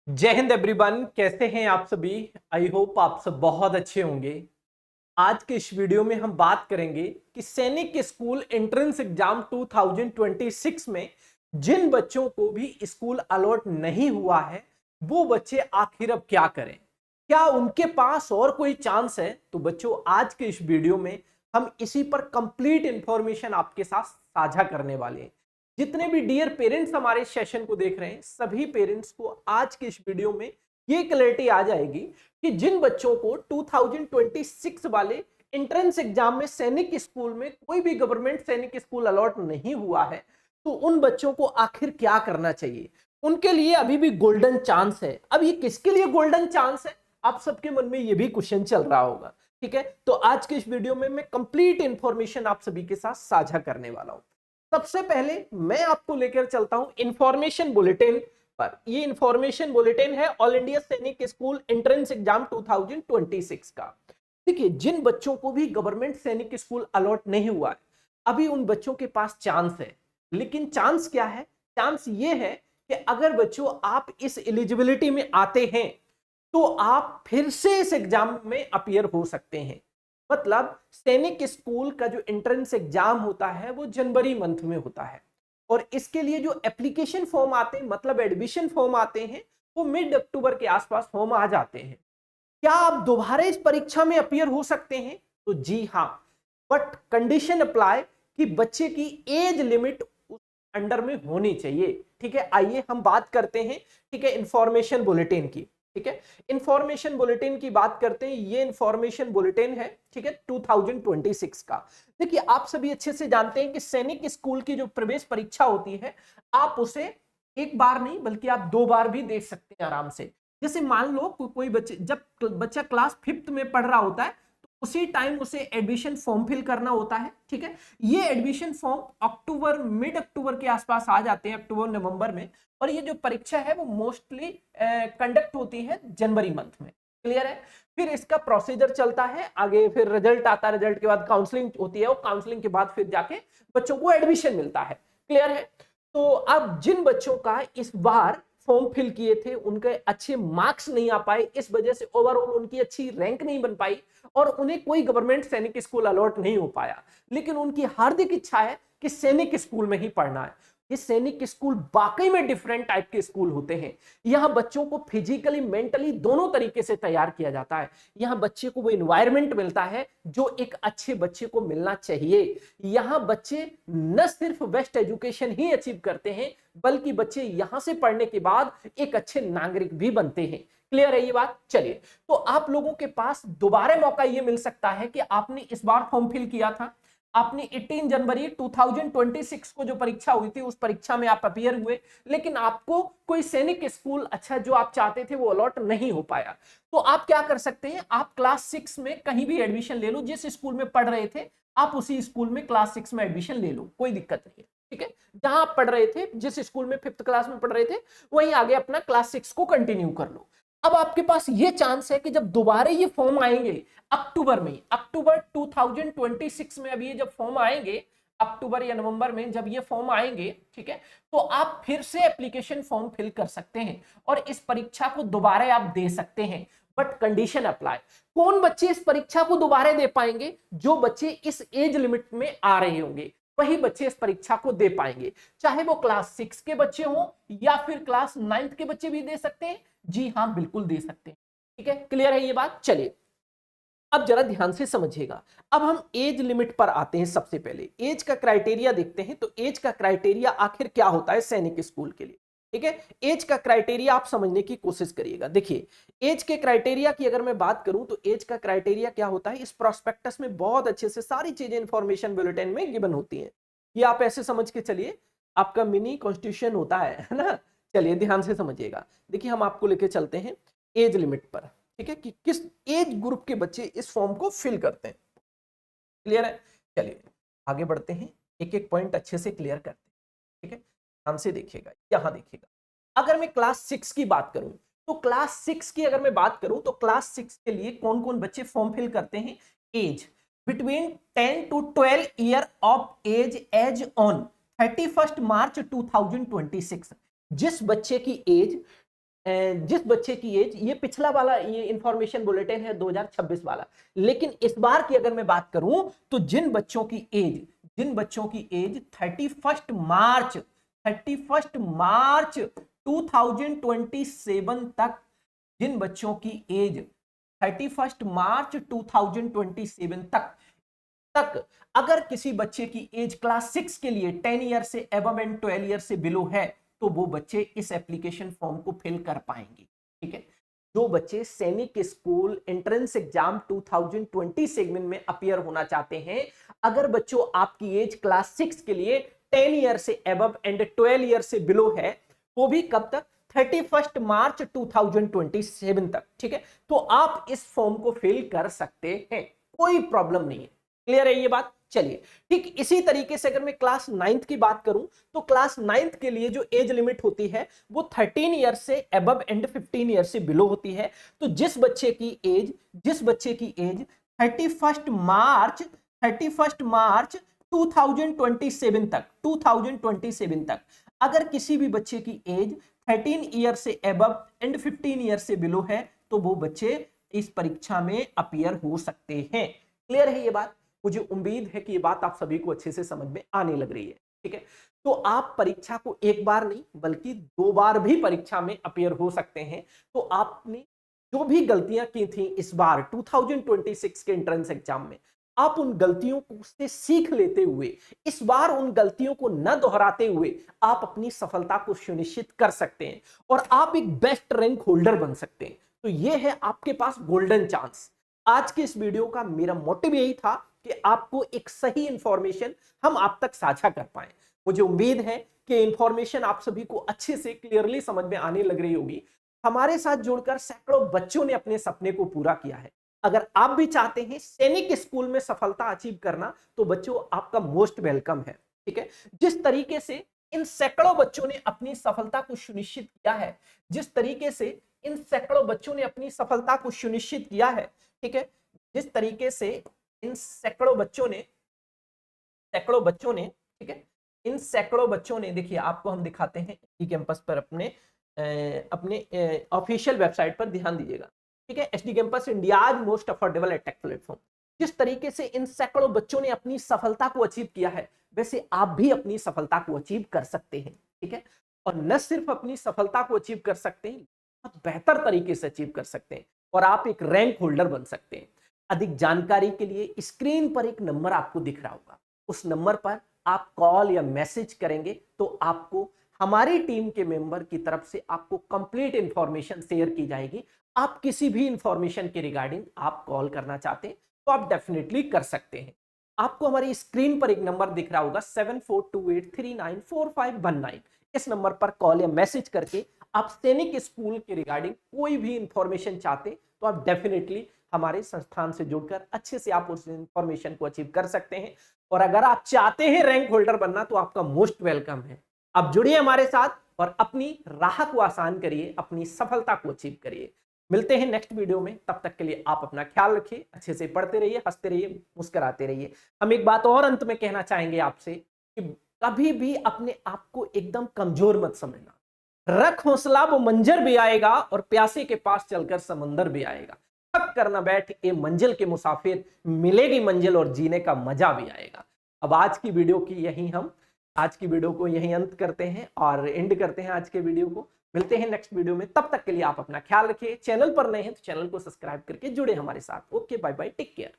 जय हिंद एवरीवन। कैसे हैं आप सभी? आई होप आप सब बहुत अच्छे होंगे। आज के इस वीडियो में हम बात करेंगे कि सैनिक स्कूल एंट्रेंस एग्जाम 2026 में जिन बच्चों को भी स्कूल अलॉट नहीं हुआ है वो बच्चे आखिर अब क्या करें, क्या उनके पास और कोई चांस है? तो बच्चों, आज के इस वीडियो में हम इसी पर कंप्लीट इंफॉर्मेशन आपके साथ साझा करने वाले हैं। जितने भी डियर पेरेंट्स हमारे सेशन को देख रहे हैं, सभी पेरेंट्स को आज के इस वीडियो में ये क्लैरिटी आ जाएगी कि जिन बच्चों को 2026 वाले एंट्रेंस एग्जाम में सैनिक स्कूल में कोई भी गवर्नमेंट सैनिक स्कूल अलॉट नहीं हुआ है, तो उन बच्चों को आखिर क्या करना चाहिए। उनके लिए अभी भी गोल्डन चांस है। अब ये किसके लिए गोल्डन चांस है, आप सबके मन में ये भी क्वेश्चन चल रहा होगा। ठीक है, तो आज के इस वीडियो में मैं कंप्लीट इंफॉर्मेशन आप सभी के साथ साझा करने वाला हूं। सबसे पहले मैं आपको लेकर चलता हूं इंफॉर्मेशन बुलेटिन पर। ये इंफॉर्मेशन बुलेटिन है ऑल इंडिया सैनिक स्कूल एंट्रेंस एग्जाम 2026 का। देखिए, जिन बच्चों को भी गवर्नमेंट सैनिक स्कूल अलॉट नहीं हुआ है, अभी उन बच्चों के पास चांस है। लेकिन चांस क्या है? चांस ये है कि अगर बच्चों आप इस एलिजिबिलिटी में आते हैं तो आप फिर से इस एग्जाम में अपीयर हो सकते हैं। मतलब सैनिक स्कूल का जो एंट्रेंस एग्जाम होता है वो जनवरी मंथ में होता है, और इसके लिए जो एप्लीकेशन फॉर्म आते हैं, मतलब एडमिशन फॉर्म आते हैं, वो मिड अक्टूबर के आसपास फॉर्म आ जाते हैं। क्या आप दोबारा इस परीक्षा में अपीयर हो सकते हैं? तो जी हाँ, बट कंडीशन अप्लाई कि बच्चे की एज लिमिट उस अंडर में होनी चाहिए। ठीक है, आइए हम बात करते हैं। ठीक है, इंफॉर्मेशन बुलेटिन की। ठीक है, इंफॉर्मेशन बुलेटिन की बात करते हैं। ये इंफॉर्मेशन बुलेटिन है, ठीक है, 2026 का। देखिए, आप सभी अच्छे से जानते हैं कि सैनिक स्कूल की जो प्रवेश परीक्षा होती है, आप उसे एक बार नहीं बल्कि आप 2 बार भी दे सकते हैं आराम से। जैसे मान लो कोई बच्चे, जब बच्चा क्लास 5th में पढ़ रहा होता है, तो उसी टाइम उसे एडमिशन फॉर्म फिल करना होता है। ठीक है, ये एडमिशन फॉर्म अक्टूबर, मिड अक्टूबर के आसपास आ जाते हैं, अक्टूबर नवंबर में। और ये जो परीक्षा है वो मोस्टली कंडक्ट होती है जनवरी मंथ में। क्लियर है? फिर इसका प्रोसीजर चलता है आगे, फिर रिजल्ट आता है, रिजल्ट के बाद काउंसलिंग होती है, और काउंसलिंग के बाद फिर जाके बच्चों को एडमिशन मिलता है। क्लियर है? तो अब जिन बच्चों का इस बार फॉर्म फिल किए थे उनके अच्छे मार्क्स नहीं आ पाए, इस वजह से ओवरऑल उनकी अच्छी रैंक नहीं बन पाई और उन्हें कोई गवर्नमेंट सैनिक स्कूल अलॉट नहीं हो पाया, लेकिन उनकी हार्दिक इच्छा है कि सैनिक स्कूल में ही पढ़ना है। ये सैनिक स्कूल वाकई में डिफरेंट टाइप के स्कूल होते हैं। यहाँ बच्चों को फिजिकली मेंटली दोनों तरीके से तैयार किया जाता है। यहाँ बच्चे को वो एनवायरनमेंट मिलता है जो एक अच्छे बच्चे को मिलना चाहिए। यहाँ बच्चे न सिर्फ बेस्ट एजुकेशन ही अचीव करते हैं, बल्कि बच्चे यहां से पढ़ने के बाद एक अच्छे नागरिक भी बनते हैं। क्लियर है ये बात? चलिए, तो आप लोगों के पास दोबारा मौका ये मिल सकता है कि आपने इस बार फॉर्म फिल किया था, आपने 18 जनवरी 2026 को जो परीक्षा हुई थी उस परीक्षा में आप अपीयर हुए, लेकिन आपको कोई सैनिक स्कूल अच्छा जो आप चाहते थे वो अलॉट नहीं हो पाया। तो आप क्या कर सकते हैं, आप क्लास 6 में कहीं भी एडमिशन ले लो, जिस स्कूल में पढ़ रहे थे आप उसी स्कूल में क्लास 6 में एडमिशन ले लो, कोई दिक्कत नहीं है। ठीक है, जहां आप पढ़ रहे थे, जिस स्कूल में 5th क्लास में पढ़ रहे थे, वहीं आगे अपना क्लास 6 को कंटिन्यू कर लो। अब आपके पास ये चांस है कि जब दोबारा ये फॉर्म आएंगे अक्टूबर में, अक्टूबर 2026 में, अब ये जब फॉर्म आएंगे अक्टूबर या नवंबर में, जब ये फॉर्म आएंगे, ठीक है, तो आप फिर से एप्लीकेशन फॉर्म फिल कर सकते हैं और इस परीक्षा को दोबारा आप दे सकते हैं। But condition apply. कौन बच्चे इस परीक्षा को दोबारा दे पाएंगे? जो बच्चे इस एज लिमिट में आ रहे होंगे वही बच्चे इस परीक्षा को दे पाएंगे, चाहे वो क्लास 6 के बच्चे हों या फिर क्लास 9th के बच्चे भी दे सकते हैं। जी हाँ, बिल्कुल दे सकते हैं। ठीक है, क्लियर है ये बात? चलिए, अब जरा ध्यान से समझिएगा। अब हम एज लिमिट पर आते हैं। सबसे पहले एज का क्राइटेरिया देखते हैं। तो एज का क्राइटेरिया आखिर क्या होता है सैनिक स्कूल के लिए? ठीक है, एज का क्राइटेरिया आप समझने की कोशिश करिएगा। देखिए, एज के क्राइटेरिया की अगर मैं बात करूं तो एज का क्राइटेरिया क्या होता है, इस प्रोस्पेक्टस में बहुत अच्छे से सारी चीजें इंफॉर्मेशन बुलेटिन में गिवन होती हैं। ये आप ऐसे समझ के चलिए, आपका मिनी कॉन्स्टिट्यूशन होता है ना। चलिए ध्यान से समझिएगा। देखिए, हम आपको लेके चलते हैं एज लिमिट पर। ठीक है, कि किस एज ग्रुप के बच्चे इस फॉर्म को फिल करते हैं। क्लियर है? चलिए आगे बढ़ते हैं, एक एक पॉइंट अच्छे से क्लियर करते हैं। ठीक है, ध्यान से देखिएगा, यहां देखिएगा। अगर मैं क्लास 6 की बात करूं, तो क्लास 6 की अगर मैं बात करूं तो क्लास 6 के लिए कौन कौन बच्चे फॉर्म फिल करते हैं? Age between 10 to 12 year of age on 31 March 2026। जिस बच्चे की एज जिस बच्चे की एज, ये पिछला वाला ये इंफॉर्मेशन बुलेटिन है 2026 वाला, लेकिन इस बार की अगर मैं बात करूं तो जिन बच्चों की एज 31 मार्च 2027 तक, जिन बच्चों की एज 31 मार्च 2027 तक अगर किसी बच्चे की एज क्लास 6 के लिए 10 ईयर से एबव एंड 12 ईयर से बिलो है, तो वो बच्चे इस एप्लीकेशन फॉर्म को फिल कर पाएंगे। ठीक है, जो बच्चे सैनिक स्कूल एंट्रेंस एग्जाम 2020 सेगमेंट में अपीयर होना चाहते हैं, अगर बच्चों आपकी एज क्लास 6 के लिए 10 ईयर से एबव एंड 12 ईयर से बिलो है, वो भी कब तक, 31 मार्च 2027 तक। ठीक है, तो आप इस फॉर्म को फिल कर सकते हैं, कोई प्रॉब्लम नहीं है। क्लियर है ये बात? चलिए, ठीक इसी तरीके से अगर मैं क्लास 9th की बात करूं तो क्लास 9th के लिए जो एज लिमिट होती है वो 13 ईयर से अबव एंड 15 ईयर से बिलो होती है। तो जिस बच्चे की एज 31 मार्च 2027 तक अगर किसी भी बच्चे की एज 13 ईयर से अबव एंड 15 ईयर से बिलो है, तो वो बच्चे इस परीक्षा में अपीयर हो सकते हैं। क्लियर है ये बात? मुझे उम्मीद है कि ये बात आप सभी को अच्छे से समझ में आने लग रही है। ठीक है, तो आप परीक्षा को एक बार नहीं बल्कि 2 बार भी परीक्षा में अपीयर हो सकते हैं। तो आपने जो भी गलतियां की थी इस बार 2026 के एंट्रेंस एग्जाम में, आप उन गलतियों को से सीख लेते हुए इस बार उन गलतियों को न दोहराते हुए आप अपनी सफलता को सुनिश्चित कर सकते हैं और आप एक बेस्ट रैंक होल्डर बन सकते हैं। तो यह है आपके पास गोल्डन चांस। आज के इस वीडियो का मेरा मोटिव यही था कि आपको एक सही इंफॉर्मेशन हम आप तक साझा कर पाए। मुझे उम्मीद है कि इंफॉर्मेशन आप सभी को अच्छे से क्लियरली समझ में आने लग रही होगी। हमारे साथ जुड़कर सैकड़ों बच्चों ने अपने सपने को पूरा किया है। अगर आप भी चाहते हैं सैनिक स्कूल में सफलता अचीव करना, तो बच्चों आपका मोस्ट वेलकम है। ठीक है, जिस तरीके से इन सैकड़ों बच्चों ने अपनी सफलता को सुनिश्चित किया है, जिस तरीके से इन सैकड़ों बच्चों ने अपनी सफलता को सुनिश्चित किया है, ठीक है, जिस तरीके से इन सैकड़ों बच्चों ने ठीक है, इन सैकड़ों बच्चों ने, देखिए आपको हम दिखाते हैं एचडी कैंपस पर अपने ऑफिशियल वेबसाइट पर ध्यान दीजिएगा। ठीक है, HD campus India's most affordable edtech platform. जिस तरीके से इन सैकड़ों बच्चों ने अपनी सफलता को अचीव किया है, वैसे आप भी अपनी सफलता को अचीव कर सकते हैं। ठीक है, और न सिर्फ अपनी सफलता को अचीव कर सकते हैं, बहुत बेहतर तरीके से अचीव कर सकते हैं और आप एक रैंक होल्डर बन सकते हैं। अधिक जानकारी के लिए स्क्रीन पर एक नंबर आपको दिख रहा होगा, उस नंबर पर आप कॉल या मैसेज करेंगे तो आपको हमारी टीम के मेंबर की तरफ से आपको कंप्लीट इंफॉर्मेशन शेयर की जाएगी। आप किसी भी इंफॉर्मेशन के रिगार्डिंग आप कॉल करना चाहते हैं तो आप डेफिनेटली कर सकते हैं। आपको हमारी स्क्रीन पर एक नंबर दिख रहा होगा 7428394519। इस नंबर पर कॉल या मैसेज करके आप सैनिक स्कूल के रिगार्डिंग कोई भी इंफॉर्मेशन चाहते तो आप डेफिनेटली हमारे संस्थान से जुड़कर अच्छे से आप उस इंफॉर्मेशन को अचीव कर सकते हैं। और अगर आप चाहते हैं रैंक होल्डर बनना, तो आपका मोस्ट वेलकम है। आप जुड़िए हमारे साथ और अपनी राह को आसान करिए, अपनी सफलता को अचीव करिए। मिलते हैं नेक्स्ट वीडियो में, तब तक के लिए आप अपना ख्याल रखिए, अच्छे से पढ़ते रहिए, हंसते रहिए, मुस्कुराते रहिए। हम एक बात और अंत में कहना चाहेंगे आपसे कि कभी भी अपने आप को एकदम कमजोर मत समझना। रख हौसला, वो मंजर भी आएगा और प्यासे के पास चलकर समंदर भी आएगा। थक कर न बैठ ए मंजिल के मुसाफिर, मिलेगी मंजिल और जीने का मजा भी आएगा। अब आज की वीडियो को यहीं अंत करते हैं और एंड करते हैं आज के वीडियो को। मिलते हैं नेक्स्ट वीडियो में, तब तक के लिए आप अपना ख्याल रखिए। चैनल पर नए हैं तो चैनल को सब्सक्राइब करके जुड़े हमारे साथ। Okay, bye bye, take care.